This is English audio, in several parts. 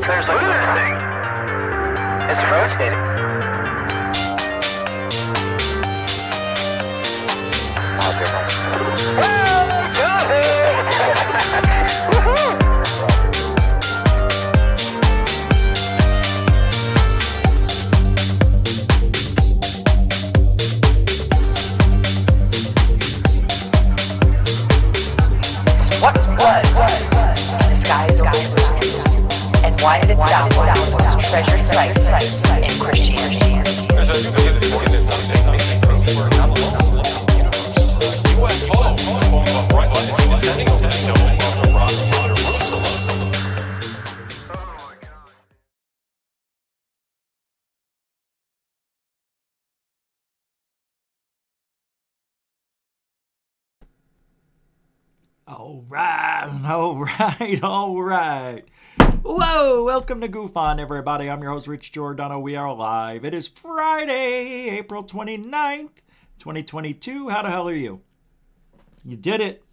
There's a good thing. It's rotating. What was in the skies over Jerusalem, and why did it sound one of the most treasured sites in Christianity? There's a new thing that's something not alone. UFO, descending into the dome of the rock of Jerusalem. All right. Whoa, welcome to Goof On, everybody. I'm your host, Rich Giordano. We are live. It is Friday, April 29th, 2022. How the hell are you? You did it.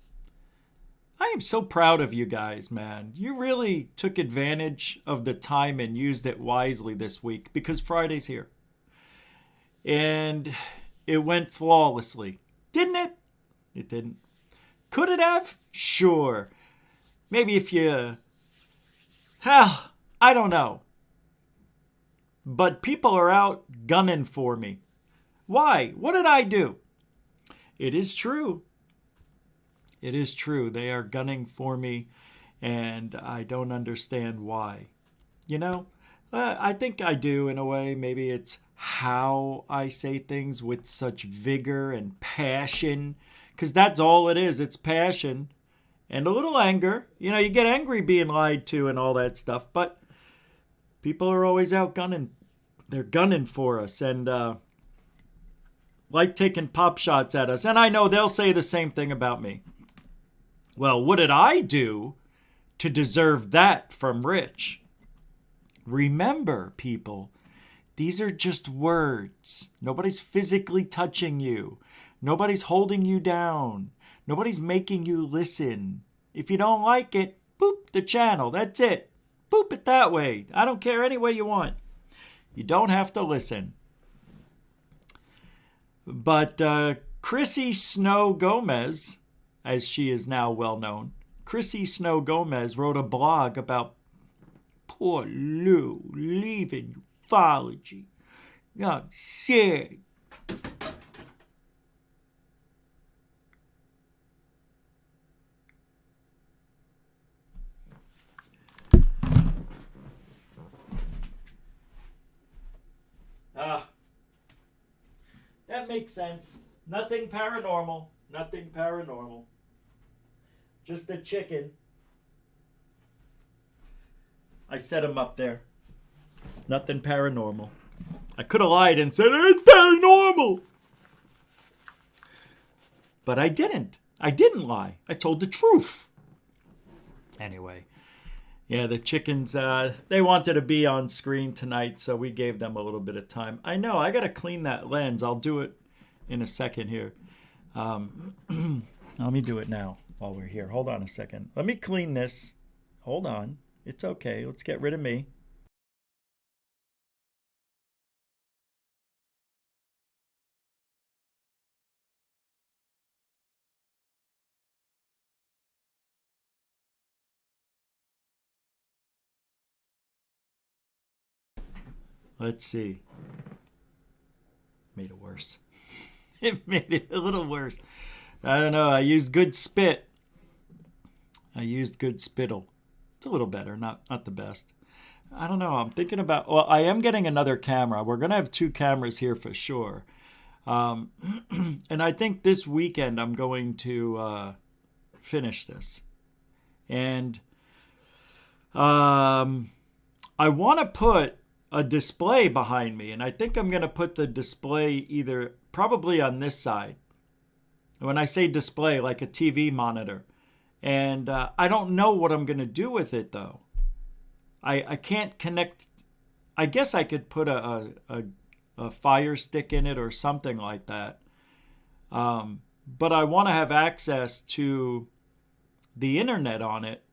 I am so proud of you guys, man. You really took advantage of the time and used it wisely this week because Friday's here. And it went flawlessly. Didn't it? It didn't. Could it have? Sure. Maybe if you... Hell, I don't know. But people are out gunning for me. Why? What did I do? It is true. It is true. They are gunning for me, and I don't understand why. You know, I think I do in a way. Maybe it's how I say things with such vigor and passion, because that's all it is. It's passion. And a little anger. You know, you get angry being lied to and all that stuff. But people are always out gunning. They're gunning for us. And like taking pop shots at us. And I know they'll say the same thing about me. Well, what did I do to deserve that from Rich? Remember, people, these are just words. Nobody's physically touching you. Nobody's holding you down. Nobody's making you listen. If you don't like it, boop the channel. That's it. Boop it that way. I don't care any way you want. You don't have to listen. But Chrissy Snow Gomez, as she is now well known, Chrissy Snow Gomez wrote a blog about poor Lou leaving ufology. I'm sad. That makes sense. Nothing paranormal. Nothing paranormal. Just a chicken. I set him up there. Nothing paranormal. I could have lied and said, it's paranormal. But I didn't. I didn't lie. I told the truth. Anyway. Yeah, the chickens, they wanted to be on screen tonight, so we gave them a little bit of time. I know, I got to clean that lens. I'll do it in a second here. Let me do it now while we're here. Hold on a second. Let me clean this. Hold on. It's okay. Let's get rid of me. Let's see. Made it worse. It made it a little worse. I don't know. I used good spit. I used good spittle. It's a little better. Not the best. I don't know. I'm thinking about... Well, I am getting another camera. We're going to have 2 cameras here for sure. And I think this weekend I'm going to finish this. And I want to put a display behind me, and I think I'm going to put the display probably on this side. When I say display, like a TV monitor. And I don't know what I'm going to do with it, though. I can't connect. I guess I could put a Fire Stick in it or something like that. But I want to have access to the internet on it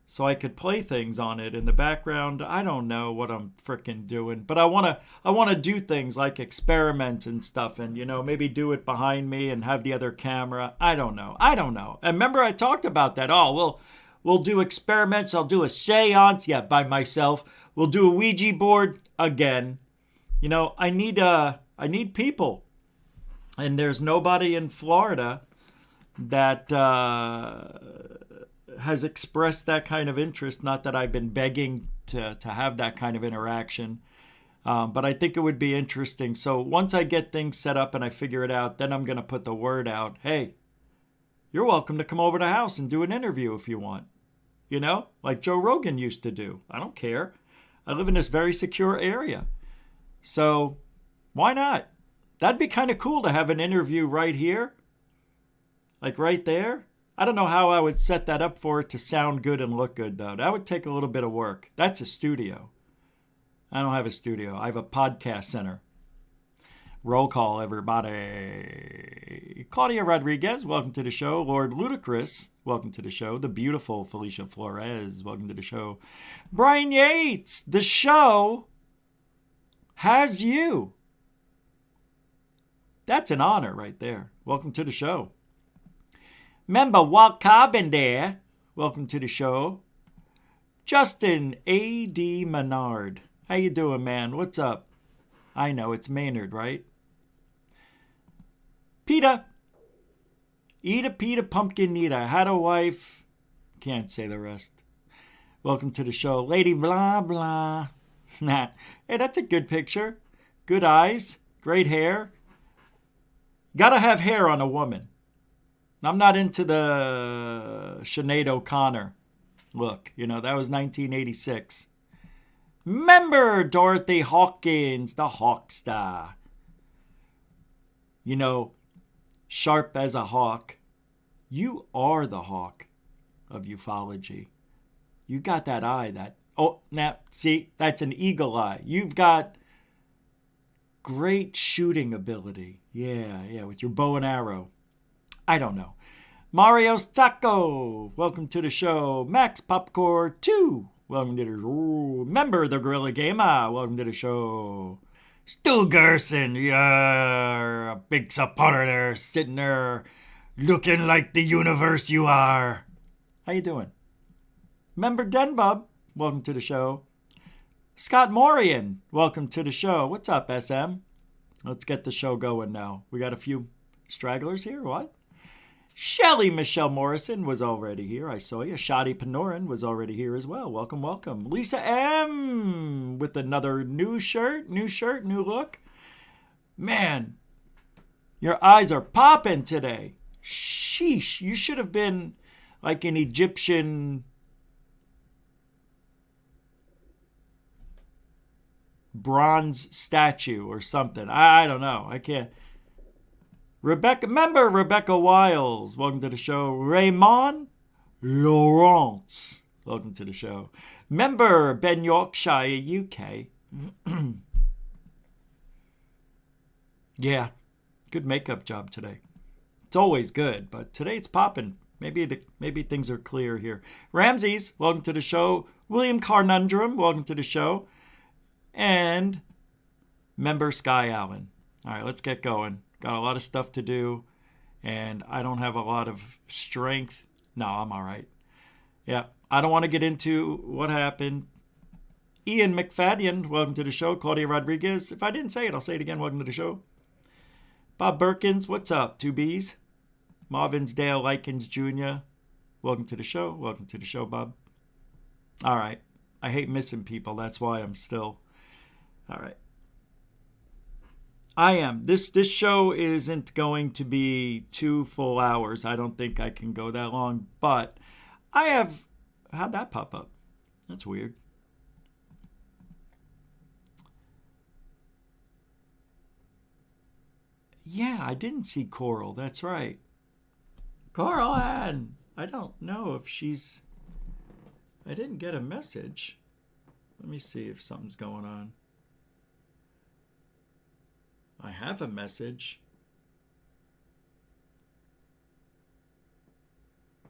so I could play things on it in the background. I don't know what I'm frickin' doing, but I wanna do things like experiment and stuff, and maybe do it behind me and have the other camera. I don't know. And remember I talked about that. Oh, we'll do experiments. I'll do a seance, by myself. We'll do a Ouija board again. I need people, and there's nobody in Florida that has expressed that kind of interest. Not that I've been begging to have that kind of interaction, but I think it would be interesting. So once I get things set up and I figure it out, then I'm going to put the word out. Hey, you're welcome to come over to the house and do an interview if you want. Like Joe Rogan used to do. I don't care. I live in this very secure area. So why not? That'd be kind of cool to have an interview right here. Like right there. I don't know how I would set that up for it to sound good and look good, though. That would take a little bit of work. That's a studio. I don't have a studio. I have a podcast center. Roll call, everybody. Claudia Rodriguez, welcome to the show. Lord Ludacris, welcome to the show. The beautiful Felicia Flores, welcome to the show. Brian Yates, the show has you. That's an honor right there. Welcome to the show. Member Walt Corbin there. Welcome to the show. Justin A.D. Menard. How you doing, man? What's up? I know, it's Maynard, right? Peter. Eat a Peter Pumpkin Eater. Had a wife. Can't say the rest. Welcome to the show. Lady Blah Blah. Hey, that's a good picture. Good eyes. Great hair. Gotta have hair on a woman. I'm not into the Sinead O'Connor look. That was 1986. Remember Dorothy Hawkins, the Hawkstar. Sharp as a hawk. You are the hawk of ufology. You got that eye now, see, that's an eagle eye. You've got great shooting ability. Yeah, with your bow and arrow. I don't know. Mario's Taco, welcome to the show. Max Popcorn 2, welcome to the show. Member the Gorilla Gamer, welcome to the show. Stu Gerson, you're a big supporter there, sitting there looking like the universe you are. How you doing? Member Denbub, welcome to the show. Scott Morian, welcome to the show. What's up, SM? Let's get the show going now. We got a few stragglers here, what? Shelly Michelle Morrison was already here. I saw you. Shadi Panorin was already here as well. Welcome, welcome. Lisa M with another new shirt, new look. Man, your eyes are popping today. Sheesh, you should have been like an Egyptian bronze statue or something. I don't know. I can't. Rebecca Wiles, welcome to the show. Raymond Lawrence, welcome to the show. Member Ben Yorkshire, UK. Yeah, good makeup job today. It's always good, but today it's popping. Maybe things are clear here. Ramses, welcome to the show. William Carnundrum, welcome to the show. And member Sky Allen. All right, let's get going. Got a lot of stuff to do, and I don't have a lot of strength. No, I'm all right. Yeah, I don't want to get into what happened. Ian McFadden, welcome to the show. Claudia Rodriguez. If I didn't say it, I'll say it again. Welcome to the show. Bob Berkins, what's up? 2Bs. Marvinsdale Likens Jr., welcome to the show. Welcome to the show, Bob. All right. I hate missing people. That's why I'm still... All right. I am. This show isn't going to be 2 full hours. I don't think I can go that long. But I have... How'd that pop up? That's weird. Yeah, I didn't see Coral. That's right. Coral Ann. I don't know if she's... I didn't get a message. Let me see if something's going on. I have a message.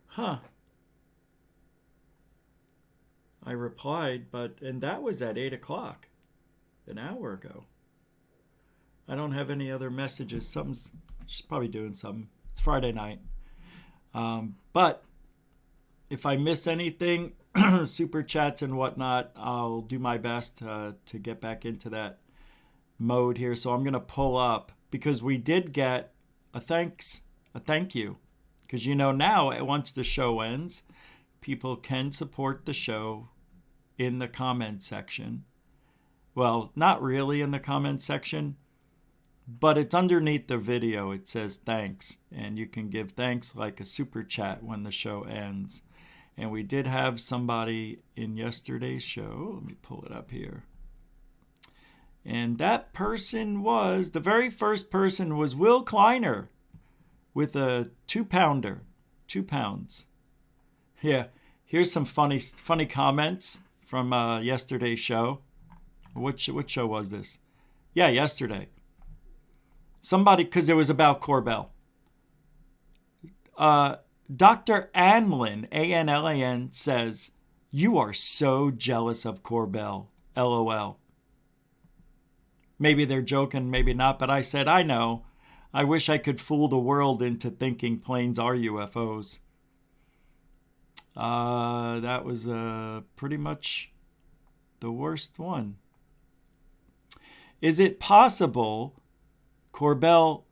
Huh. I replied, and that was at 8 o'clock, an hour ago. I don't have any other messages. She's probably doing something. It's Friday night. But if I miss anything, super chats and whatnot, I'll do my best to get back into that mode here. So I'm going to pull up, because we did get a thank you. Because now, once the show ends, people can support the show in the comment section. Well, not really in the comment section, but it's underneath the video. It says thanks, and you can give thanks like a super chat when the show ends. And we did have somebody in yesterday's show. Let me pull it up here. And that person was, the very first person was Will Kleiner with a 2-pounder, 2 pounds. Yeah, here's some funny comments from yesterday's show. What show was this? Yeah, yesterday. Somebody, because it was about Corbell. Dr. Anlin, Anlan, says, "You are so jealous of Corbell, LOL." Maybe they're joking, maybe not, but I said, I know. I wish I could fool the world into thinking planes are UFOs. That was pretty much the worst one. Is it possible Corbell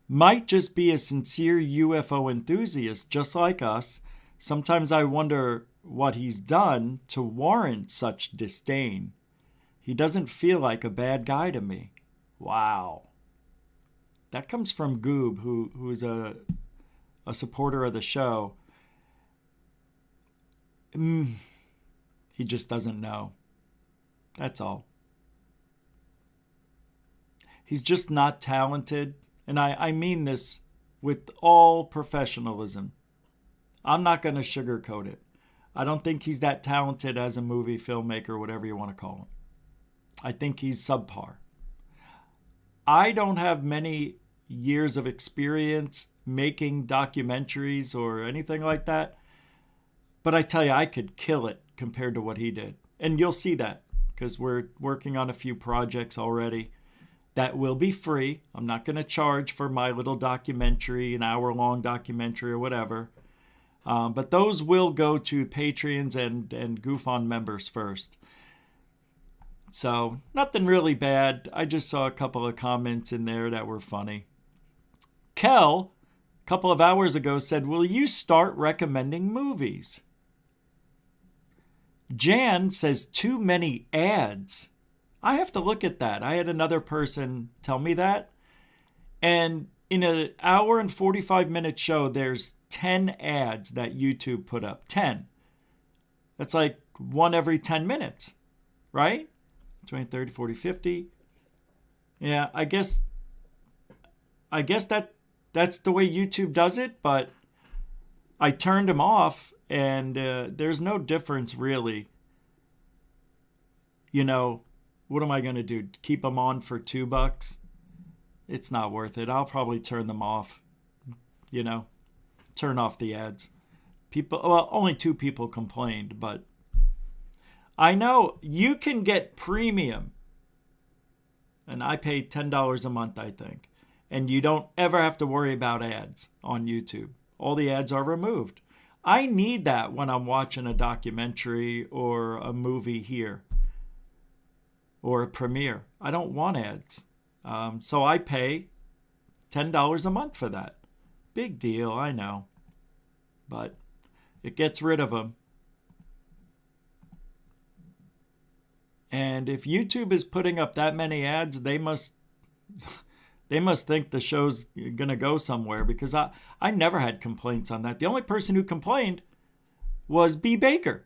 might just be a sincere UFO enthusiast just like us? Sometimes I wonder what he's done to warrant such disdain. He doesn't feel like a bad guy to me. Wow. That comes from Goob, who is a supporter of the show. He just doesn't know. That's all. He's just not talented. And I mean this with all professionalism. I'm not going to sugarcoat it. I don't think he's that talented as a movie filmmaker, whatever you want to call him. I think he's subpar. I don't have many years of experience making documentaries or anything like that. But I tell you, I could kill it compared to what he did. And you'll see that because we're working on a few projects already that will be free. I'm not going to charge for my little documentary, an hour-long documentary or whatever. But those will go to Patreons and Goof On members first. So nothing really bad. I just saw a couple of comments in there that were funny. Kel, a couple of hours ago, said, "Will you start recommending movies?" Jan says, "Too many ads." I have to look at that. I had another person tell me that. And in an hour and 45-minute show, there's 10 ads that YouTube put up. 10. That's like one every 10 minutes, right? 20, 30, 40, 50. Yeah, I guess that's the way YouTube does it, but I turned them off, and there's no difference really. What am I going to do? Keep them on for $2? It's not worth it. I'll probably turn them off. Turn off the ads. Only 2 people complained, but I know you can get premium. And I pay $10 a month, I think. And you don't ever have to worry about ads on YouTube. All the ads are removed. I need that when I'm watching a documentary or a movie here. Or a premiere. I don't want ads. So I pay $10 a month for that. Big deal, I know. But it gets rid of them. And if YouTube is putting up that many ads, they must think the show's going to go somewhere, because I never had complaints on that. The only person who complained was B. Baker,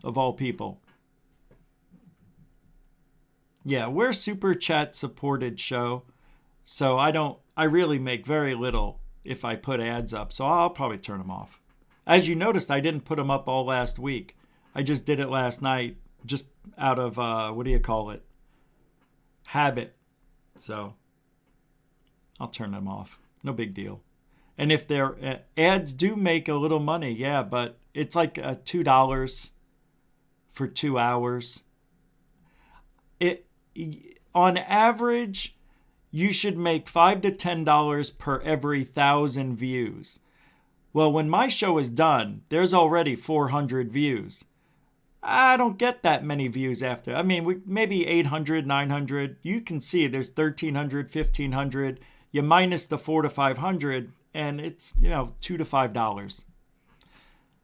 of all people. Yeah, we're super chat supported show, so I really make very little if I put ads up, so I'll probably turn them off. As you noticed, I didn't put them up all last week. I just did it last night, just out of, habit. So I'll turn them off. No big deal. And if their ads do make a little money, yeah, but it's like $2 for 2 hours. On average, you should make $5 to $10 per every 1,000 views. Well, when my show is done, there's already 400 views. I don't get that many views after. I mean, maybe 800, 900. You can see there's 1,300, 1,500. You minus the 400 to 500, and it's, $2 to $5.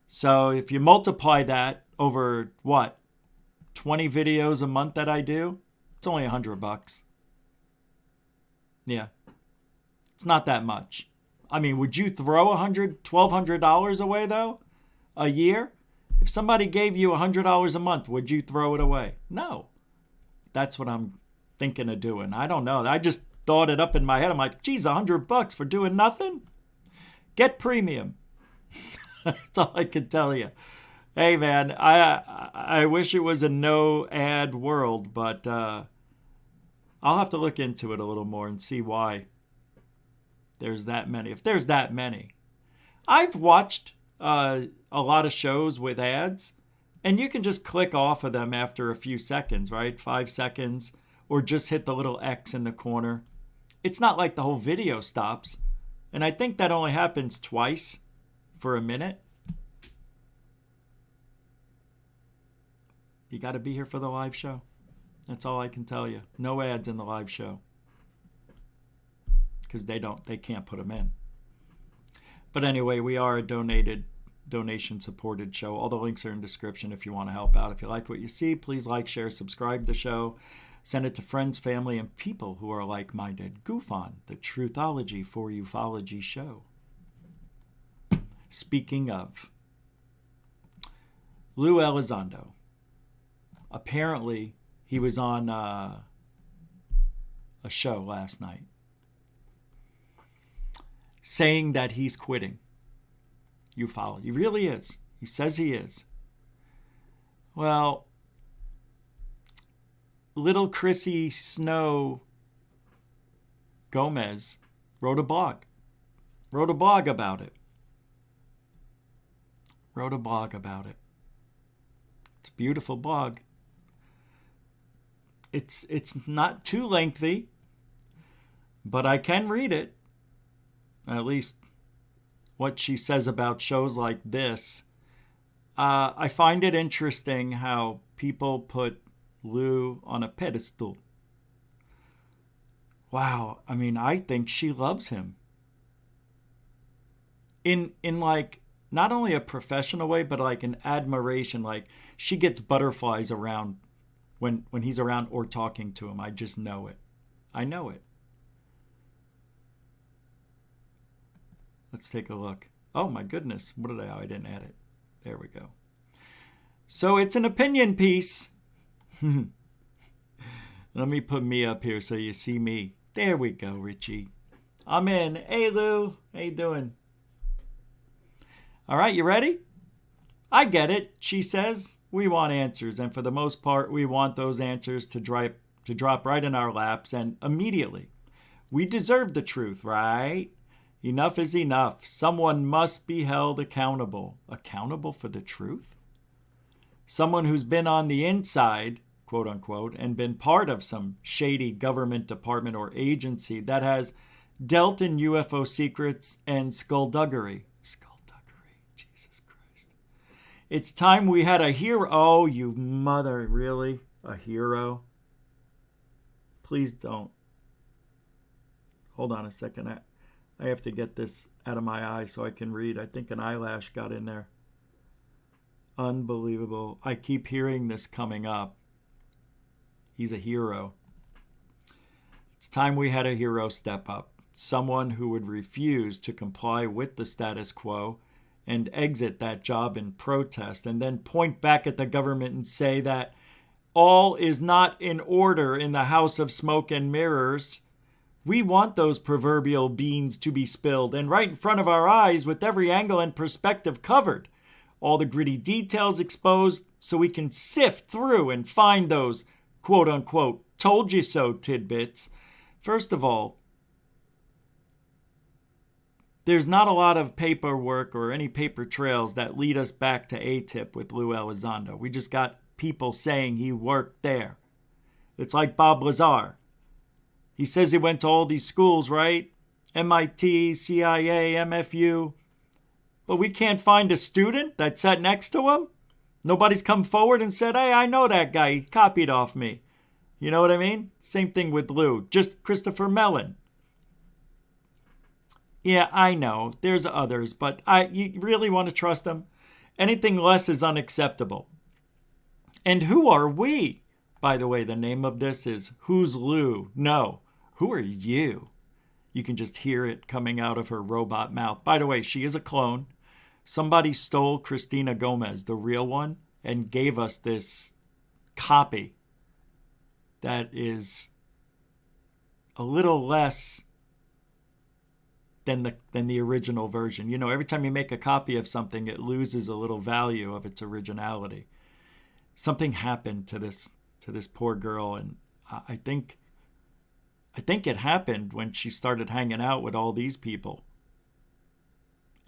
So if you multiply that over 20 videos a month that I do, it's only $100. Yeah, it's not that much. I mean, would you throw $1,200 away though, a year? If somebody gave you $100 a month, would you throw it away? No. That's what I'm thinking of doing. I don't know. I just thought it up in my head. I'm like, geez, $100 for doing nothing? Get premium. That's all I can tell you. Hey, man, I wish it was a no ad world, but I'll have to look into it a little more and see why there's that many. If there's that many. I've watched a lot of shows with ads, and you can just click off of them after a few seconds, right? 5 seconds, or just hit the little X in the corner. It's not like the whole video stops. And I think that only happens twice for a minute. You got to be here for the live show. That's all I can tell you. No ads in the live show. Because they can't put them in. But anyway, we are a donation-supported show. All the links are in the description if you want to help out. If you like what you see, please like, share, subscribe to the show. Send it to friends, family, and people who are like-minded. Goof on the Truthology for Ufology show. Speaking of, Lou Elizondo. Apparently, he was on a show last night saying that he's quitting ufology. He really is. He says he is. Well, little Chrissy Snow Gomez wrote a blog about it. It's a beautiful blog. It's not too lengthy, but I can read it. At least what she says about shows like this. I find it interesting how people put Lou on a pedestal. Wow, I mean, I think she loves him. In like not only a professional way, but like an admiration. Like she gets butterflies around when he's around or talking to him. I just know it. I know it. Let's take a look. Oh my goodness. What did I didn't add it. There we go. So it's an opinion piece. Let me put me up here so you see me. There we go, Richie. I'm in. Hey, Lou. How you doing? All right, you ready? I get it, she says. We want answers, and for the most part, we want those answers to drop right in our laps and immediately. We deserve the truth, right? Enough is enough. Someone must be held accountable. Accountable for the truth? Someone who's been on the inside, quote unquote, and been part of some shady government department or agency that has dealt in UFO secrets and skullduggery. Jesus Christ. It's time we had a hero. Oh, you mother, really? A hero? Please don't. Hold on a second. I have to get this out of my eye so I can read. I think an eyelash got in there. Unbelievable. I keep hearing this coming up. He's a hero. It's time we had a hero step up. Someone who would refuse to comply with the status quo and exit that job in protest and then point back at the government and say that all is not in order in the house of smoke and mirrors. We want those proverbial beans to be spilled and right in front of our eyes with every angle and perspective covered. All the gritty details exposed so we can sift through and find those quote-unquote told you so tidbits. First of all, there's not a lot of paperwork or any paper trails that lead us back to ATIP with Lou Elizondo. We just got people saying he worked there. It's like Bob Lazar. He says he went to all these schools, right? MIT, CIA, MFU. But we can't find a student that sat next to him. Nobody's come forward and said, hey, I know that guy. He copied off me. You know what I mean? Same thing with Lou. Just Christopher Mellon. Yeah, I know. There's others, but you really want to trust them? Anything less is unacceptable. And who are we? By the way, the name of this is Who's Lou? No, who are you? You can just hear it coming out of her robot mouth. By the way, she is a clone. Somebody stole Christina Gomez, the real one, and gave us this copy that is a little less than the original version. You know, every time you make a copy of something, it loses a little value of its originality. Something happened to this poor girl, and I think it happened when she started hanging out with all these people.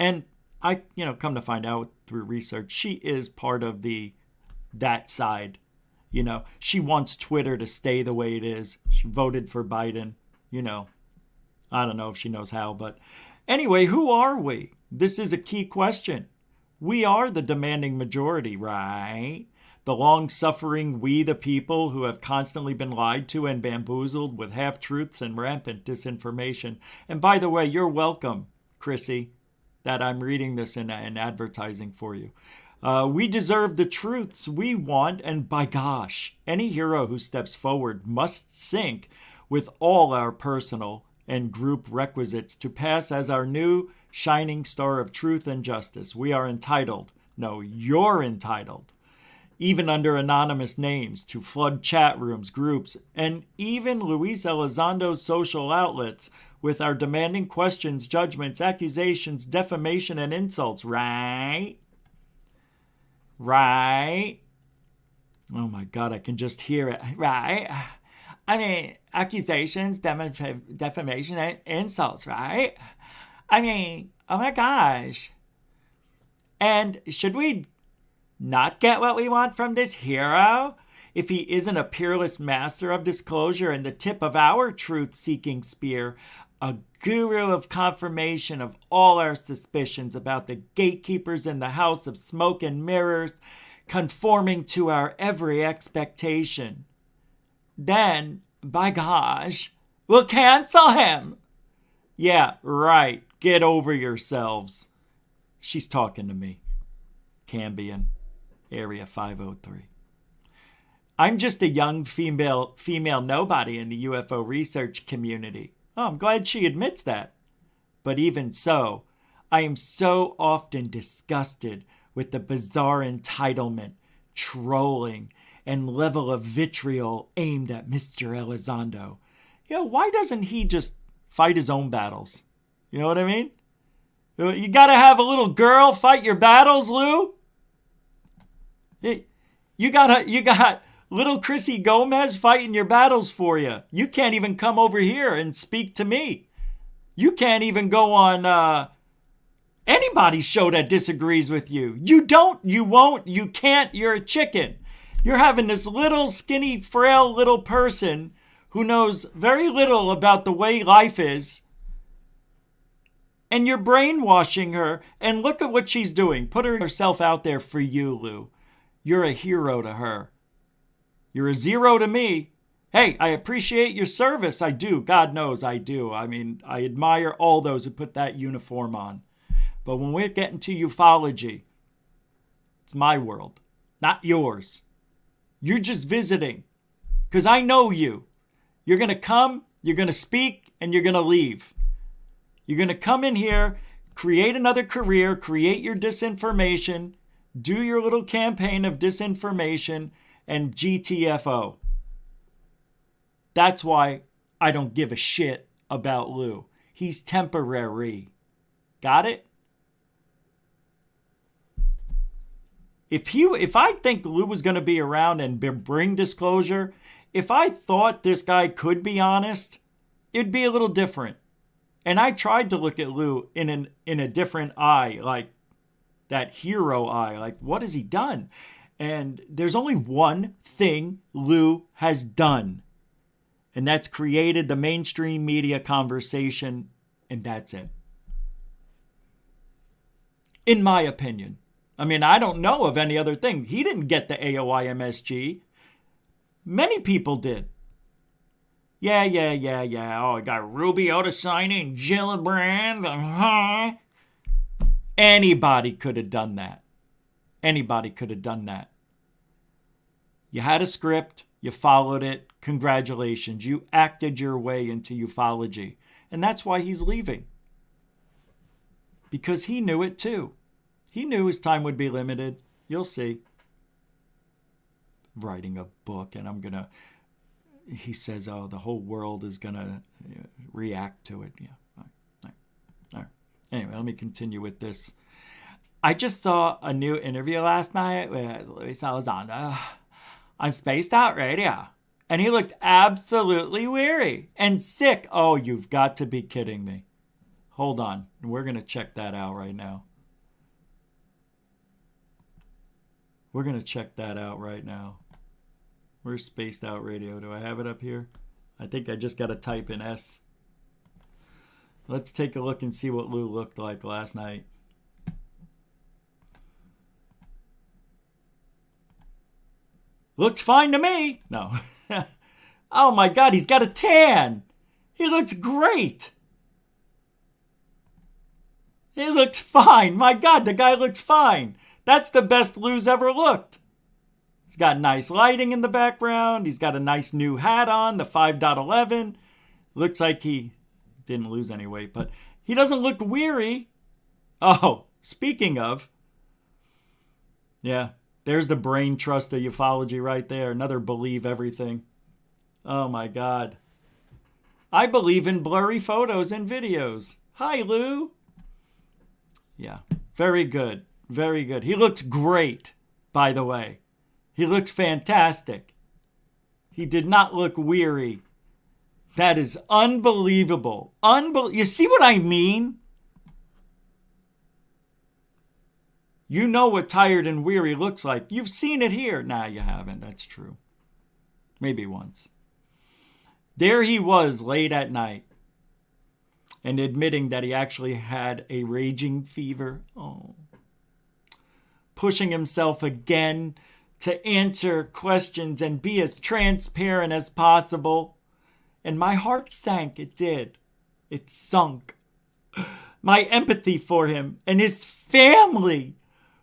And I, come to find out through research, she is part of that side. You know, she wants Twitter to stay the way it is. She voted for Biden, I don't know if she knows how, but anyway, who are we? This is a key question. We are the demanding majority, right? The long-suffering we the people who have constantly been lied to and bamboozled with half-truths and rampant disinformation. And by the way, you're welcome, Chrissy, that I'm reading this in advertising for you. We deserve the truths we want, and by gosh, any hero who steps forward must sync with all our personal and group requisites to pass as our new shining star of truth and justice. We are entitled, no, you're entitled, even under anonymous names, to flood chat rooms, groups, and even Luis Elizondo's social outlets with our demanding questions, judgments, accusations, defamation, and insults, right? Right? Oh my God, I can just hear it. Right? I mean, accusations, defamation, and insults, right? I mean, oh my gosh. And should we not get what we want from this hero if he isn't a peerless master of disclosure and the tip of our truth-seeking spear, a guru of confirmation of all our suspicions about the gatekeepers in the house of smoke and mirrors, conforming to our every expectation? Then, by gosh, we'll cancel him. Yeah, right. Get over yourselves. She's talking to me. Cambion, Area 503. I'm just a young female nobody in the UFO research community. Oh, I'm glad she admits that. But even so, I am so often disgusted with the bizarre entitlement, trolling, and level of vitriol aimed at Mr. Elizondo. Why doesn't he just fight his own battles? You know what I mean? You gotta have a little girl fight your battles, Lou? You got little Chrissy Gomez fighting your battles for you. You can't even come over here and speak to me. You can't even go on anybody's show that disagrees with you. You don't, you won't, you can't, you're a chicken. You're having this little skinny, frail little person who knows very little about the way life is, and you're brainwashing her, and look at what she's doing. Put herself out there for you, Lou. You're a hero to her. You're a zero to me. Hey, I appreciate your service. I do. God knows I do. I mean, I admire all those who put that uniform on. But when we're getting to ufology, it's my world, not yours. You're just visiting, because I know you. You're going to come, you're going to speak, and you're going to leave. You're going to come in here, create another career, create your disinformation, do your little campaign of disinformation, and GTFO. That's why I don't give a shit about Lou. He's temporary. Got it? If I think Lou was going to be around and bring disclosure, if I thought this guy could be honest, it'd be a little different. And I tried to look at Lou in a different eye, like that hero eye. Like, what has he done? And there's only one thing Lou has done. And that's created the mainstream media conversation. And that's it. In my opinion. I mean, I don't know of any other thing. He didn't get the AOI MSG. Many people did. Yeah. Oh, I got Rubio to sign in, Gillibrand. Anybody could have done that. Anybody could have done that. You had a script. You followed it. Congratulations. You acted your way into ufology. And that's why he's leaving. Because he knew it too. He knew his time would be limited. You'll see. Writing a book, and I'm going to... He says, oh, the whole world is going to react to it. Yeah. All right. Anyway, let me continue with this. I just saw a new interview last night with Elizondo on Spaced Out Radio. And he looked absolutely weary and sick. Oh, you've got to be kidding me. Hold on. We're going to check that out right now. Where's Spaced Out Radio? Do I have it up here? I think I just got to type in S. Let's take a look and see what Lou looked like last night. Looks fine to me. No. Oh my God, he's got a tan. He looks great. He looks fine. My God, the guy looks fine. That's the best Lou's ever looked. He's got nice lighting in the background. He's got a nice new hat on, the 5.11. Looks like he didn't lose any weight, but he doesn't look weary. Oh, speaking of, yeah, there's the brain trust of ufology right there. Another believe everything. Oh my God. I believe in blurry photos and videos. Hi, Lou. Yeah, very good. Very good. He looks great, by the way. He looks fantastic. He did not look weary. That is unbelievable. You see what I mean? You know what tired and weary looks like. You've seen it here. Nah, you haven't. That's true. Maybe once. There he was late at night and admitting that he actually had a raging fever. Oh. Pushing himself again to answer questions and be as transparent as possible. And my heart sank. It did. It sunk. My empathy for him and his family,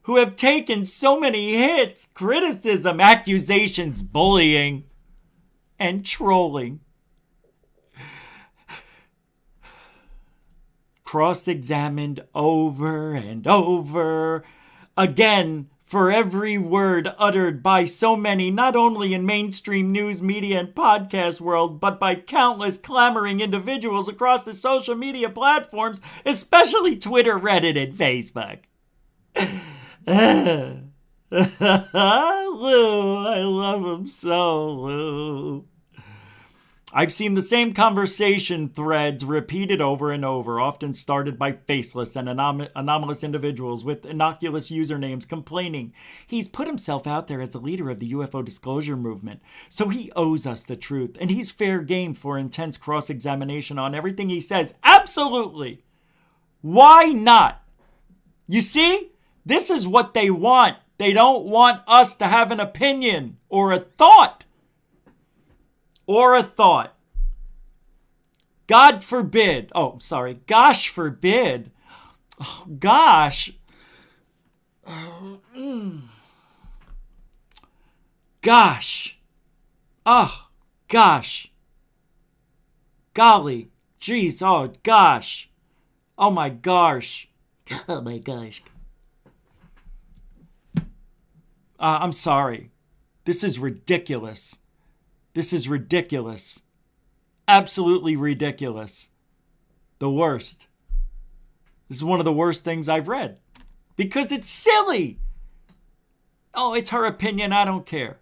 who have taken so many hits, criticism, accusations, bullying, and trolling. Cross-examined over and over again for every word uttered by so many, not only in mainstream news, media, and podcast world, but by countless clamoring individuals across the social media platforms, especially Twitter, Reddit, and Facebook. Lou, I love him so, Lou. I've seen the same conversation threads repeated over and over, often started by faceless and anomalous individuals with innocuous usernames complaining he's put himself out there as a leader of the UFO disclosure movement, so he owes us the truth, and he's fair game for intense cross-examination on everything he says. Absolutely! Why not? You see? This is what they want. They don't want us to have an opinion or a thought. God forbid. Oh, sorry. Gosh forbid. Oh, gosh. Gosh. Oh, gosh. Golly. Jeez. Oh, gosh. Oh, my gosh. Oh, my gosh. I'm sorry. This is ridiculous. This is ridiculous. Absolutely ridiculous. The worst. This is one of the worst things I've read. Because it's silly. Oh, it's her opinion. I don't care.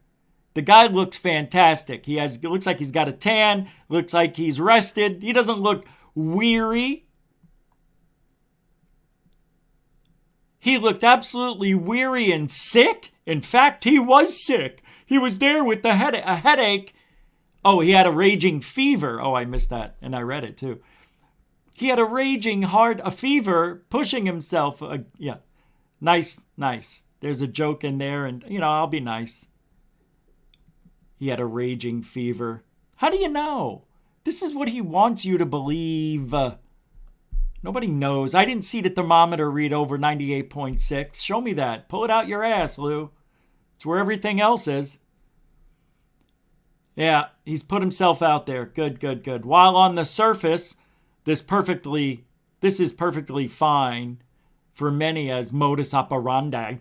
The guy looks fantastic. Looks like he's got a tan. Looks like he's rested. He doesn't look weary. He looked absolutely weary and sick. In fact, he was sick. He was there with a headache. Oh, he had a raging fever. Oh, I missed that, and I read it too. He had a fever, pushing himself. Yeah, nice. There's a joke in there, and, I'll be nice. He had a raging fever. How do you know? This is what he wants you to believe. Nobody knows. I didn't see the thermometer read over 98.6. Show me that. Pull it out your ass, Lou. It's where everything else is. Yeah, he's put himself out there. Good. While on the surface, this is perfectly fine for many as modus operandi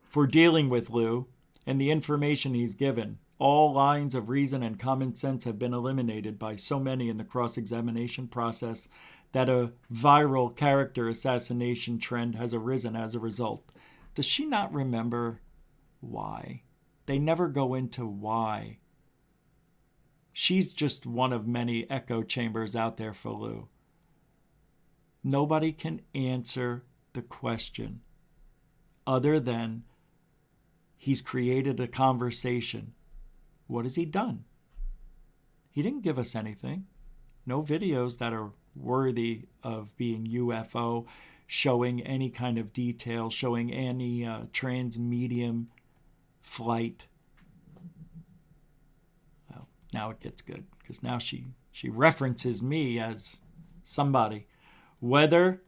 for dealing with Lou and the information he's given. All lines of reason and common sense have been eliminated by so many in the cross-examination process that a viral character assassination trend has arisen as a result. Does she not remember why? They never go into why. She's just one of many echo chambers out there for Lou. Nobody can answer the question other than he's created a conversation. What has he done? He didn't give us anything. No videos that are worthy of being UFO, showing any kind of detail, showing any trans-medium flight. Well, now it gets good, because now she references me as somebody. Whether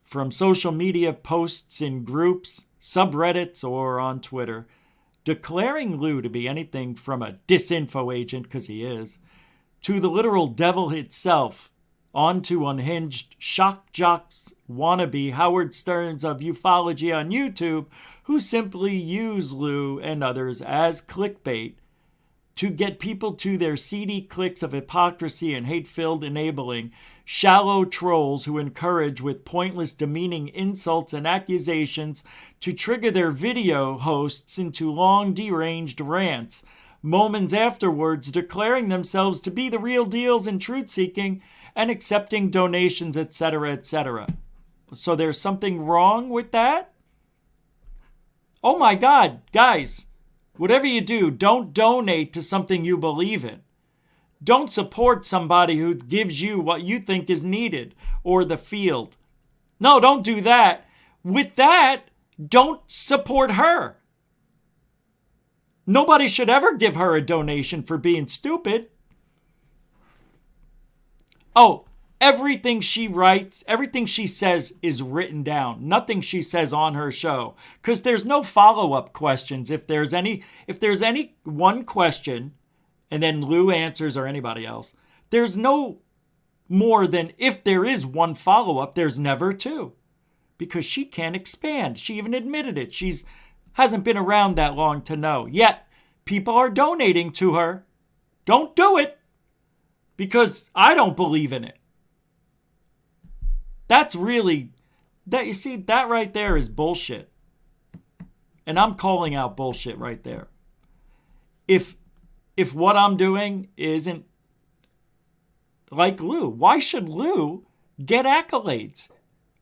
from social media posts in groups, subreddits, or on Twitter, declaring Lou to be anything from a disinfo agent, because he is, to the literal devil itself, onto unhinged shock jocks wannabe Howard Sterns of ufology on YouTube, who simply use Lou and others as clickbait to get people to their seedy clicks of hypocrisy and hate-filled enabling, shallow trolls who encourage with pointless demeaning insults and accusations to trigger their video hosts into long deranged rants, moments afterwards declaring themselves to be the real deals in truth-seeking and accepting donations, etc., etc. So there's something wrong with that? Oh my God, guys, whatever you do, don't donate to something you believe in. Don't support somebody who gives you what you think is needed or the field. No, don't do that. With that, don't support her. Nobody should ever give her a donation for being stupid. Oh, everything she writes, everything she says is written down. Nothing she says on her show. Because there's no follow-up questions. If there's any one question, and then Lou answers or anybody else, there's no more than if there is one follow-up, there's never two. Because she can't expand. She even admitted it. Hasn't been around that long to know. Yet, people are donating to her. Don't do it. Because I don't believe in it. That's really, that right there is bullshit. And I'm calling out bullshit right there. If what I'm doing isn't like Lou, why should Lou get accolades?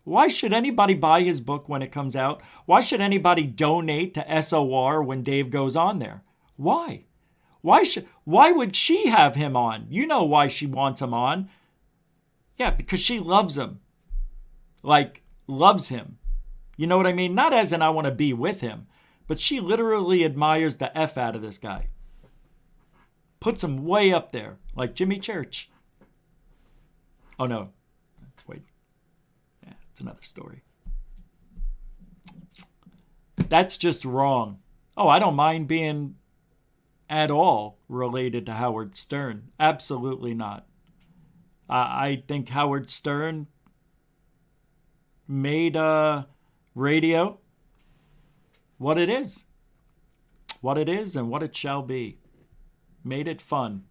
Why should anybody buy his book when it comes out? Why should anybody donate to SOR when Dave goes on there? Why? Why would she have him on? You know why she wants him on. Yeah, because she loves him. Like, loves him. You know what I mean? Not as in I want to be with him, but she literally admires the F out of this guy. Puts him way up there, like Jimmy Church. Oh, no. Wait. Yeah, it's another story. That's just wrong. Oh, I don't mind being at all related to Howard Stern. Absolutely not. I think Howard Stern made radio what it is and what it shall be. Made it fun.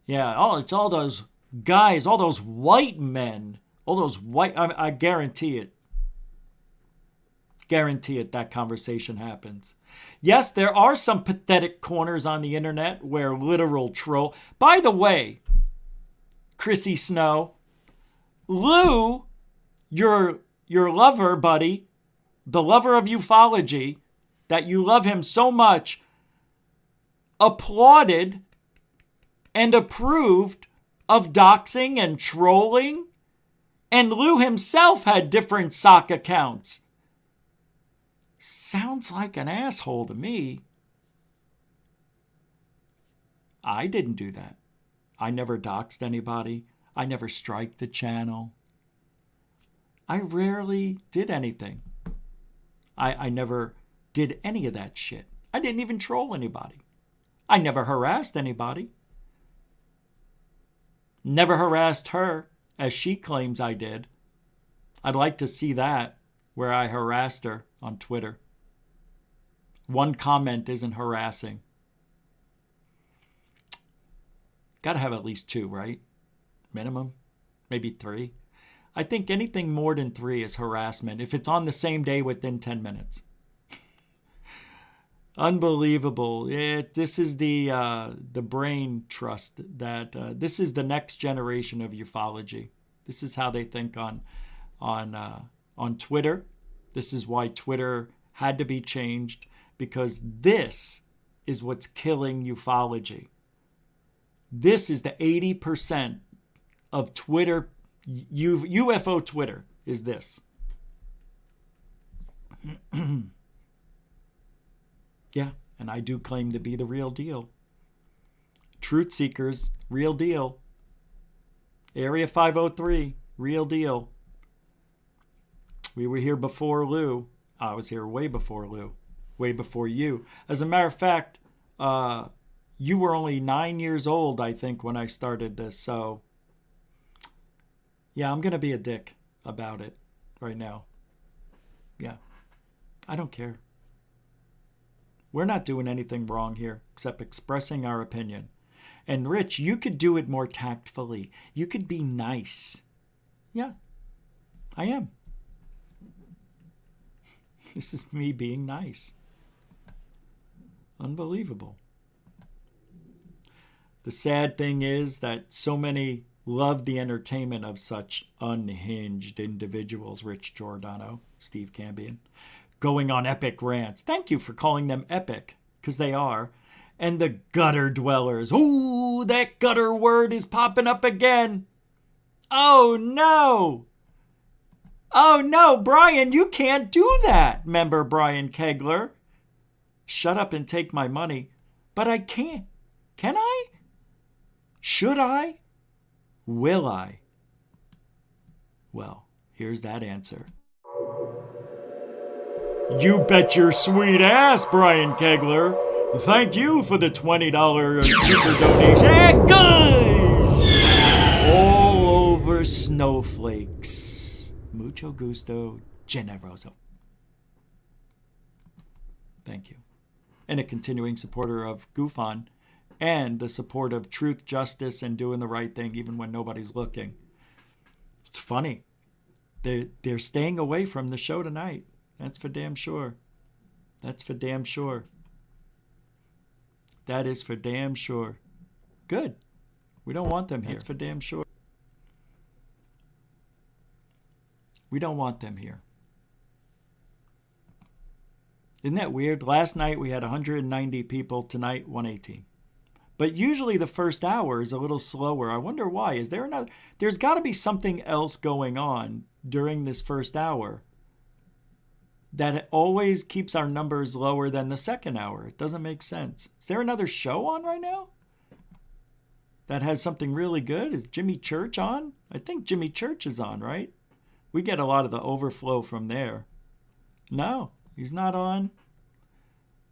Yeah, it's all those guys, all those white men, I guarantee it. Guarantee it, that conversation happens. Yes, there are some pathetic corners on the internet where literal troll. By the way, Chrissy Snow, Lou, your lover buddy, the lover of ufology, that you love him so much, applauded and approved of doxing and trolling, and Lou himself had different sock accounts. Sounds like an asshole to me. I didn't do that. I never doxed anybody. I never striked the channel. I rarely did anything. I never did any of that shit. I didn't even troll anybody. I never harassed anybody. Never harassed her, as she claims I did. I'd like to see that, where I harassed her on Twitter. One comment isn't harassing. Got to have at least 2, right? Minimum. Maybe 3. I think anything more than 3 is harassment if it's on the same day within 10 minutes. Unbelievable. This is the brain trust that this is the next generation of ufology. This is how they think on Twitter. This is why Twitter had to be changed, because this is what's killing ufology. This is the 80% of Twitter, UFO Twitter, is this. Yeah, and I do claim to be the real deal. Truth seekers, real deal. Area 503, real deal. We were here before Lou. I was here way before Lou. Way before you. As a matter of fact, you were only 9 years old, I think, when I started this. So, yeah, I'm going to be a dick about it right now. Yeah, I don't care. We're not doing anything wrong here except expressing our opinion. And Rich, you could do it more tactfully. You could be nice. Yeah, I am. This is me being nice. Unbelievable. The sad thing is that so many love the entertainment of such unhinged individuals. Rich Giordano, Steve Cambion, going on epic rants. Thank you for calling them epic, because they are. And the gutter dwellers. Ooh, that gutter word is popping up again. Oh, no. Oh, no, Brian, you can't do that, member Brian Kegler. Shut up and take my money. But I can't. Can I? Should I? Will I? Well, here's that answer. You bet your sweet ass, Brian Kegler. Thank you for the $20 super donation. Ah, good! All over snowflakes. Mucho gusto, generoso. Thank you. And a continuing supporter of GoofOn, and the support of truth, justice, and doing the right thing even when nobody's looking. It's funny. They're staying away from the show tonight. That's for damn sure. That's for damn sure. That is for damn sure. Good. We don't want them here. That's for damn sure. We don't want them here. Isn't that weird? Last night we had 190 people. Tonight, 118. But usually the first hour is a little slower. I wonder why. Is there another? There's got to be something else going on during this first hour that always keeps our numbers lower than the second hour. It doesn't make sense. Is there another show on right now that has something really good? Is Jimmy Church on? I think Jimmy Church is on, right? We get a lot of the overflow from there. No, he's not on.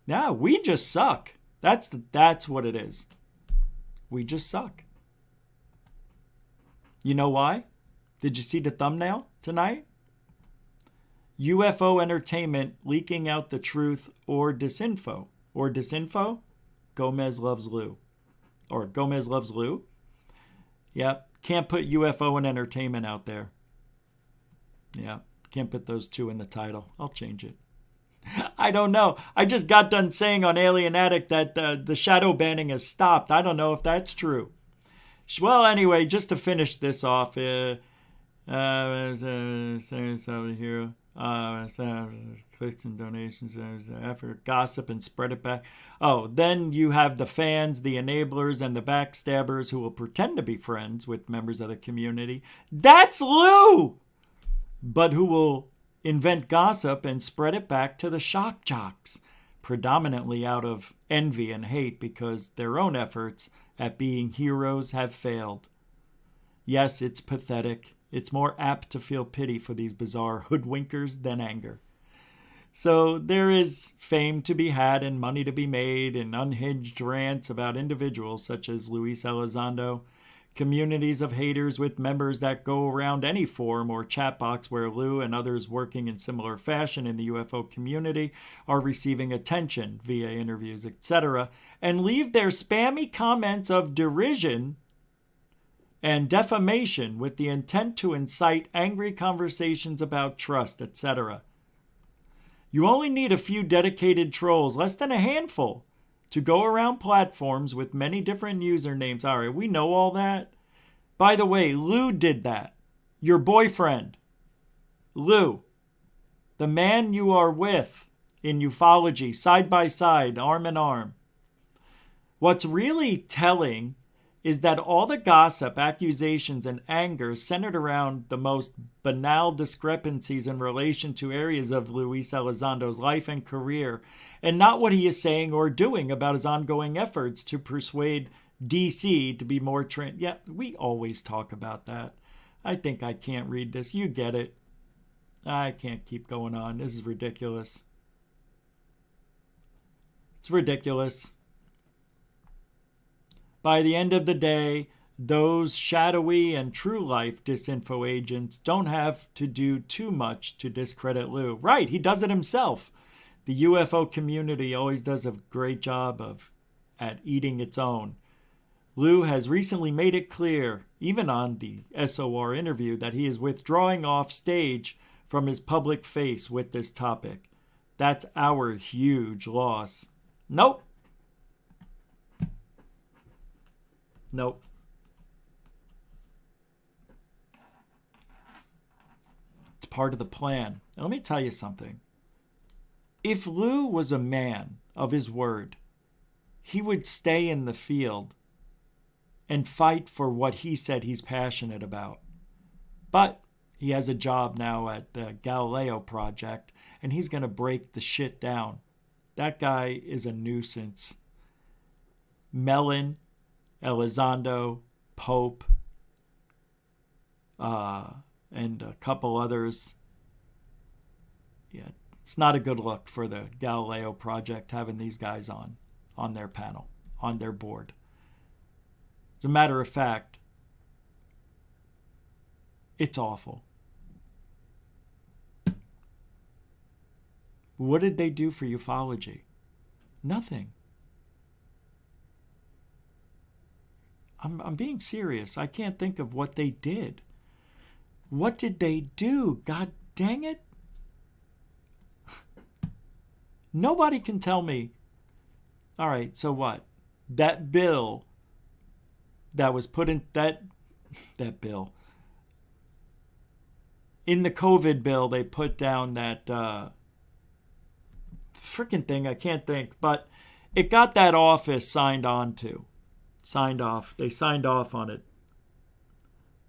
No, we just suck. That's what it is. We just suck. You know why? Did you see the thumbnail tonight? UFO entertainment leaking out the truth or disinfo. Or disinfo? Gomez loves Lou. Or Gomez loves Lou? Yep. Can't put UFO and entertainment out there. Yeah. Can't put those two in the title. I'll change it. I don't know. I just got done saying on Alien Addict that the shadow banning has stopped. I don't know if that's true. Well, anyway, just to finish this off, here. Clicks and donations, effort, gossip, and spread it back. Oh, then you have the fans, the enablers, and the backstabbers who will pretend to be friends with members of the community. That's Lou! But who will invent gossip and spread it back to the shock jocks, predominantly out of envy and hate because their own efforts at being heroes have failed. Yes, it's pathetic. It's more apt to feel pity for these bizarre hoodwinkers than anger. So there is fame to be had and money to be made in unhinged rants about individuals such as Luis Elizondo, communities of haters with members that go around any forum or chat box where Lou and others working in similar fashion in the UFO community are receiving attention via interviews, etc., and leave their spammy comments of derision and defamation with the intent to incite angry conversations about trust, etc. You only need a few dedicated trolls, less than a handful, to go around platforms with many different usernames. All right, we know all that. By the way, Lou did that. Your boyfriend, Lou, the man you are with in ufology, side by side, arm in arm. What's really telling is that all the gossip, accusations, and anger centered around the most banal discrepancies in relation to areas of Luis Elizondo's life and career, and not what he is saying or doing about his ongoing efforts to persuade DC to be more Yeah, we always talk about that. I think I can't read this. You get it. I can't keep going on. This is ridiculous. It's ridiculous. By the end of the day, those shadowy and true life disinfo agents don't have to do too much to discredit Lou. Right, he does it himself. The UFO community always does a great job at eating its own. Lou has recently made it clear, even on the SOR interview, that he is withdrawing off stage from his public face with this topic. That's our huge loss. Nope. Nope. It's part of the plan. And let me tell you something. If Lou was a man of his word, he would stay in the field and fight for what he said he's passionate about. But he has a job now at the Galileo Project, and he's going to break the shit down. That guy is a nuisance. Mellon, Elizondo, Pope, and a couple others. Yeah, it's not a good look for the Galileo Project having these guys on their panel, on their board. As a matter of fact, it's awful. What did they do for ufology? Nothing. I'm being serious. I can't think of what they did. What did they do? God dang it. Nobody can tell me. All right, so what? That bill that was put in that bill. In the COVID bill, they put down that freaking thing. I can't think, but it got that office signed off. They signed off on it.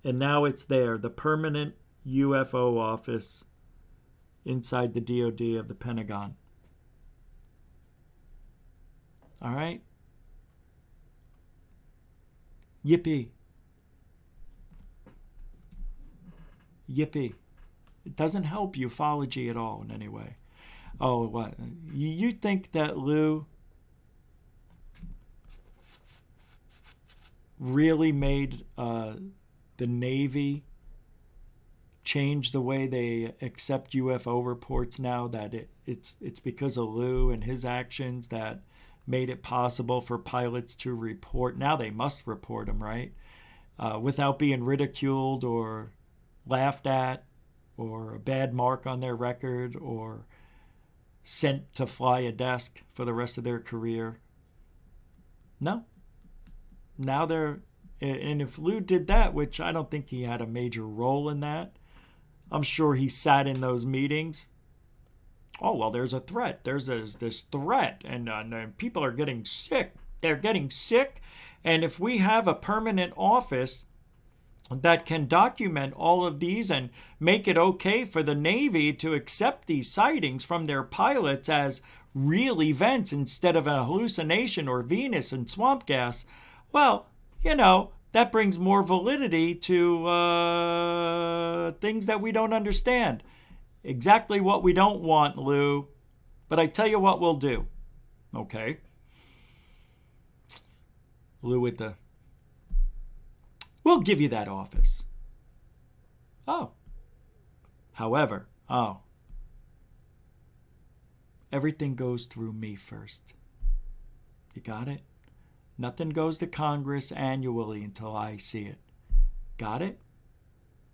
And now it's there, the permanent UFO office inside the DOD of the Pentagon. All right? Yippee. Yippee. It doesn't help ufology at all in any way. Oh, what? You think that Lou really made the Navy change the way they accept UFO reports now, that it's because of Lou and his actions that made it possible for pilots to report. Now they must report them, right? Without being ridiculed or laughed at or a bad mark on their record or sent to fly a desk for the rest of their career. No. Now they're, and if Lou did that, which I don't think he had a major role in that, I'm sure he sat in those meetings. Oh, well, there's a threat. There's this threat, and people are getting sick. They're getting sick. And if we have a permanent office that can document all of these and make it okay for the Navy to accept these sightings from their pilots as real events instead of a hallucination or Venus and swamp gas, well, that brings more validity to things that we don't understand. Exactly what we don't want, Lou. But I tell you what we'll do. Okay. Lou with the... We'll give you that office. Oh. However, everything goes through me first. You got it? Nothing goes to Congress annually until I see it. Got it?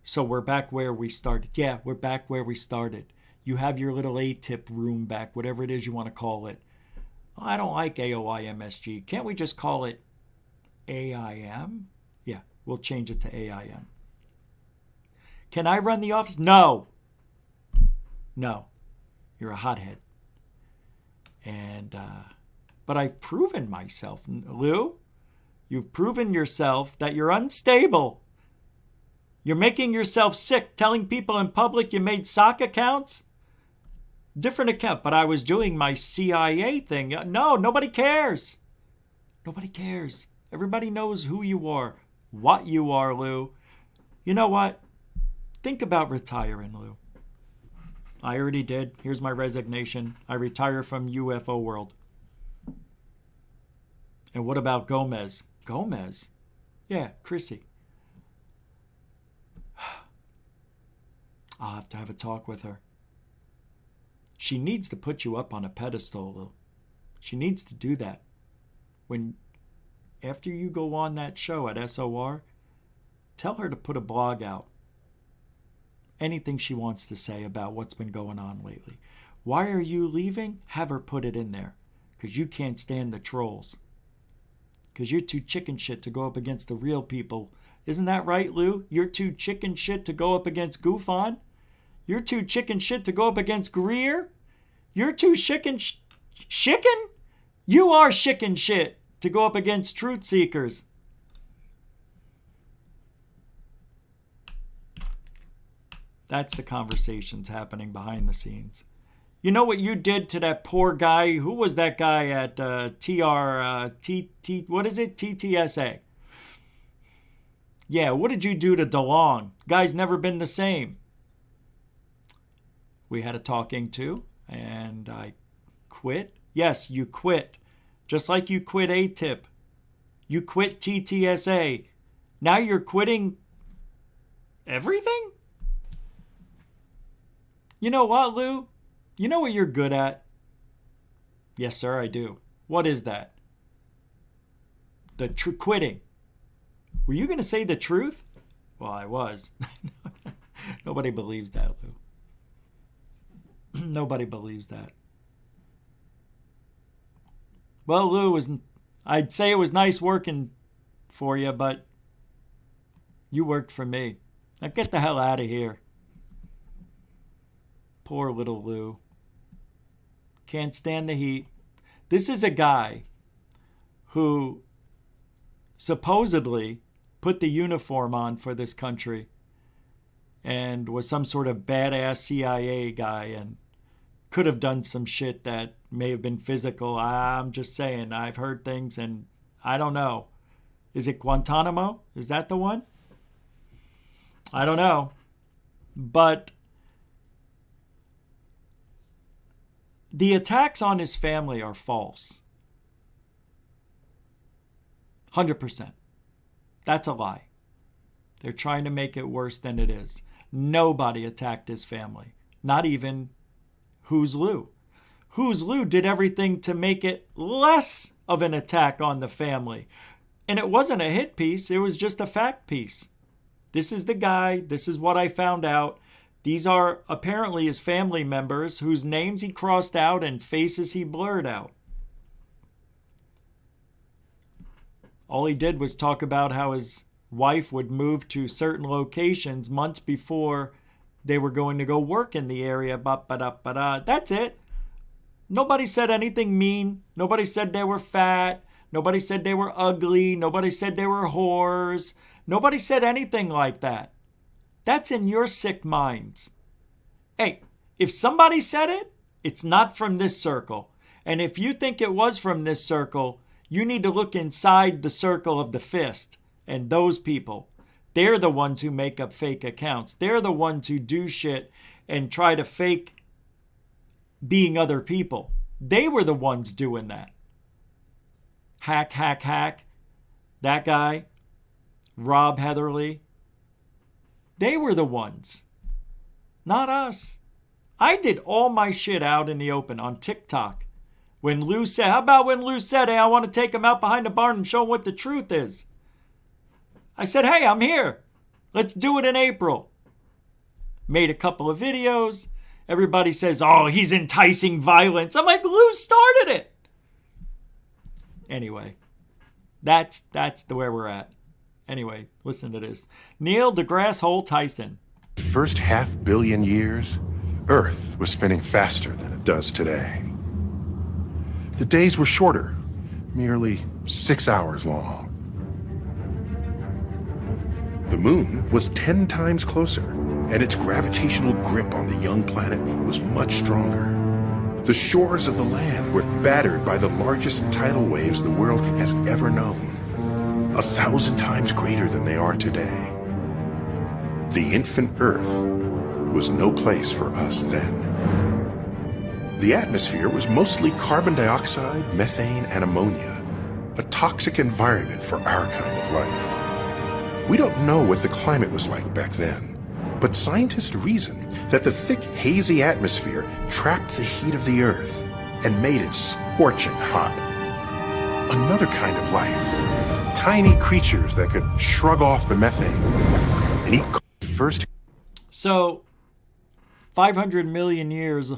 So we're back where we started. Yeah, we're back where we started. You have your little A-tip room back, whatever it is you want to call it. I don't like AOIMSG. Can't we just call it AIM? Yeah, we'll change it to AIM. Can I run the office? No. No. You're a hothead. And, but I've proven myself. Lou, you've proven yourself that you're unstable. You're making yourself sick, telling people in public you made sock accounts. Different account, but I was doing my CIA thing. No, nobody cares. Nobody cares. Everybody knows who you are, what you are, Lou. You know what? Think about retiring, Lou. I already did. Here's my resignation. I retire from UFO world. And what about Gomez? Gomez? Yeah, Chrissy. I'll have to have a talk with her. She needs to put you up on a pedestal, Lou. She needs to do that. After you go on that show at SOR, tell her to put a blog out. Anything she wants to say about what's been going on lately. Why are you leaving? Have her put it in there. Because you can't stand the trolls. Because you're too chicken shit to go up against the real people. Isn't that right, Lou? You're too chicken shit to go up against Goofon? You're too chicken shit to go up against Greer? You're too chicken? You are chicken shit to go up against truth seekers. That's the conversations happening behind the scenes. You know what you did to that poor guy? Who was that guy at TTSA? Yeah, what did you do to DeLong? Guy's never been the same. We had a talking to, and I quit. Yes, you quit. Just like you quit ATIP. You quit TTSA. Now you're quitting everything? You know what, Lou? You know what you're good at? Yes, sir, I do. What is that? The quitting. Were you going to say the truth? Well, I was. Nobody believes that, Lou. Nobody believes that. Well, Lou, I'd say it was nice working for you, but you worked for me. Now get the hell out of here. Poor little Lou. Can't stand the heat. This is a guy who supposedly put the uniform on for this country and was some sort of badass CIA guy and could have done some shit that may have been physical. I'm just saying, I've heard things and I don't know. Is it Guantanamo? Is that the one? I don't know. But the attacks on his family are false. 100%. That's a lie. They're trying to make it worse than it is. Nobody attacked his family. Not even Who's Lou. Who's Lou did everything to make it less of an attack on the family. And it wasn't a hit piece. It was just a fact piece. This is the guy. This is what I found out. These are apparently his family members whose names he crossed out and faces he blurred out. All he did was talk about how his wife would move to certain locations months before they were going to go work in the area. That's it. Nobody said anything mean. Nobody said they were fat. Nobody said they were ugly. Nobody said they were whores. Nobody said anything like that. That's in your sick minds. Hey, if somebody said it, it's not from this circle. And if you think it was from this circle, you need to look inside the circle of the fist. And those people, they're the ones who make up fake accounts. They're the ones who do shit and try to fake being other people. They were the ones doing that. Hack. That guy, Rob Heatherly. They were the ones, not us. I did all my shit out in the open on TikTok. When Lou said, how about when Lou said, hey, I want to take him out behind the barn and show him what the truth is? I said, hey, I'm here. Let's do it in April. Made a couple of videos. Everybody says, oh, he's enticing violence. I'm like, Lou started it. Anyway, that's where we're at. Anyway, listen to this. Neil deGrasse Hole Tyson. First half billion years, Earth was spinning faster than it does today. The days were shorter, merely 6 hours long. The moon was 10 times closer, and its gravitational grip on the young planet was much stronger. The shores of the land were battered by the largest tidal waves the world has ever known, 1,000 times greater than they are today. The infant Earth was no place for us then. The atmosphere was mostly carbon dioxide, methane, and ammonia, a toxic environment for our kind of life. We don't know what the climate was like back then, but scientists reason that the thick, hazy atmosphere trapped the heat of the Earth and made it scorching hot. Another kind of life, tiny creatures that could shrug off the methane and eat first. So, 500 million years,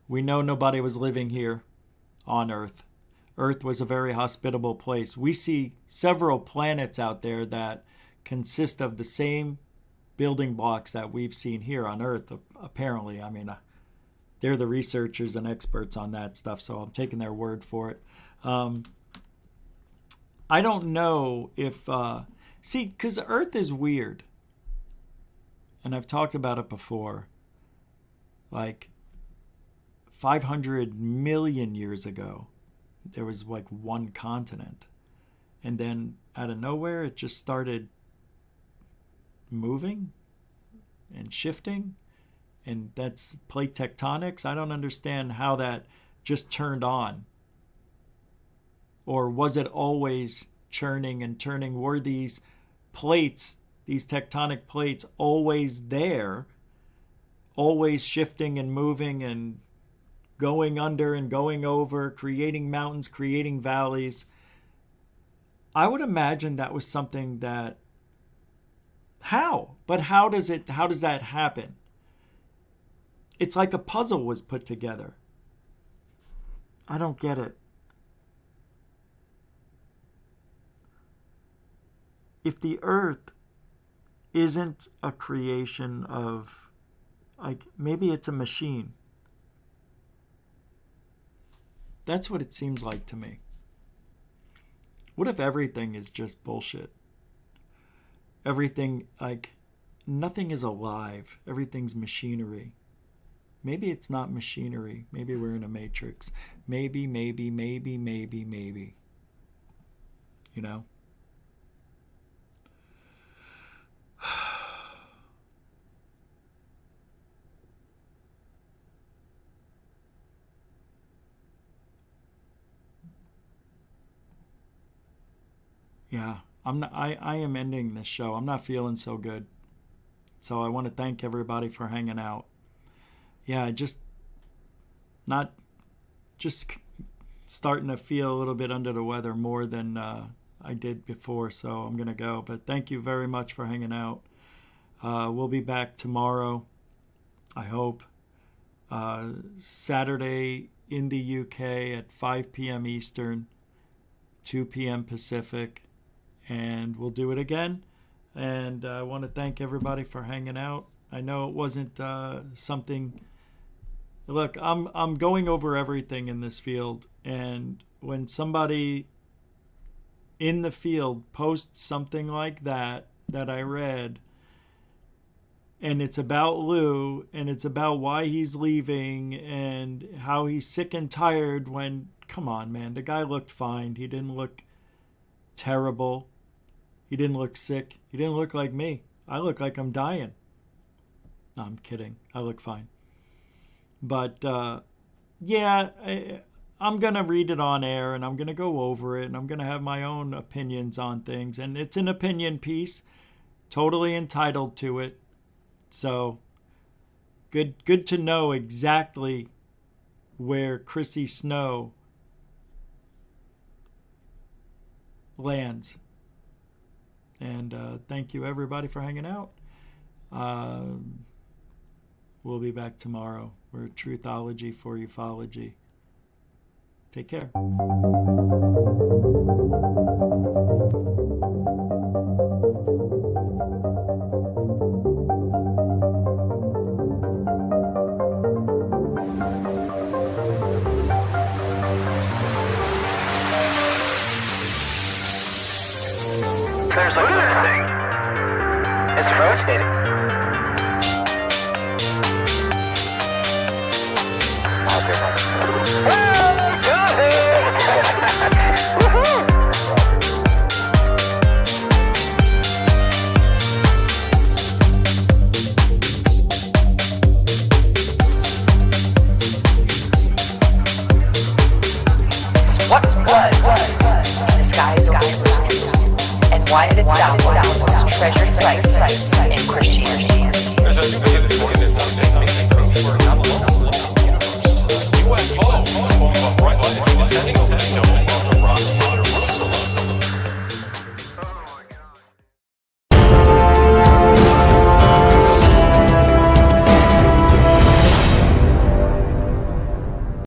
we know nobody was living here on Earth. Earth was a very hospitable place. We see several planets out there that consist of the same building blocks that we've seen here on Earth, apparently. I mean, they're the researchers and experts on that stuff, so I'm taking their word for it. I don't know if... see, because Earth is weird. And I've talked about it before. Like, 500 million years ago, there was like one continent. And then out of nowhere, it just started moving and shifting. And that's plate tectonics. I don't understand how that just turned on. Or was it always churning and turning? Were these plates, these tectonic plates, always there, always shifting and moving and going under and going over, creating mountains, creating valleys? I would imagine that was something that... How? But how does that happen? It's like a puzzle was put together. I don't get it. If the Earth isn't a creation of, like, maybe it's a machine. That's what it seems like to me. What if everything is just bullshit? Everything, like, nothing is alive. Everything's machinery. Maybe it's not machinery. Maybe we're in a matrix. Maybe. You know? Yeah, I am ending this show. I'm not feeling so good. So I want to thank everybody for hanging out. Yeah, just starting to feel a little bit under the weather more than I did before, so I'm going to go. But thank you very much for hanging out. We'll be back tomorrow, I hope. Saturday in the UK at 5 p.m. Eastern, 2 p.m. Pacific. And we'll do it again. And I want to thank everybody for hanging out. I know it wasn't something. Look, I'm going over everything in this field, and when somebody in the field posts something like that I read, and it's about Lou, and it's about why he's leaving, and how he's sick and tired when, come on, man, the guy looked fine. He didn't look terrible. He didn't look sick. He didn't look like me. I look like I'm dying. No, I'm kidding. I look fine. But, yeah, I'm going to read it on air, and I'm going to go over it, and I'm going to have my own opinions on things. And it's an opinion piece, totally entitled to it. So, good to know exactly where Chrissy Snow lands. And thank you, everybody, for hanging out. We'll be back tomorrow. We're Truthology for Ufology. Take care. There's look at this thing. It's rotating. What was in the skies over Jerusalem? And why did it downwards treasured sites in Christianity? There's a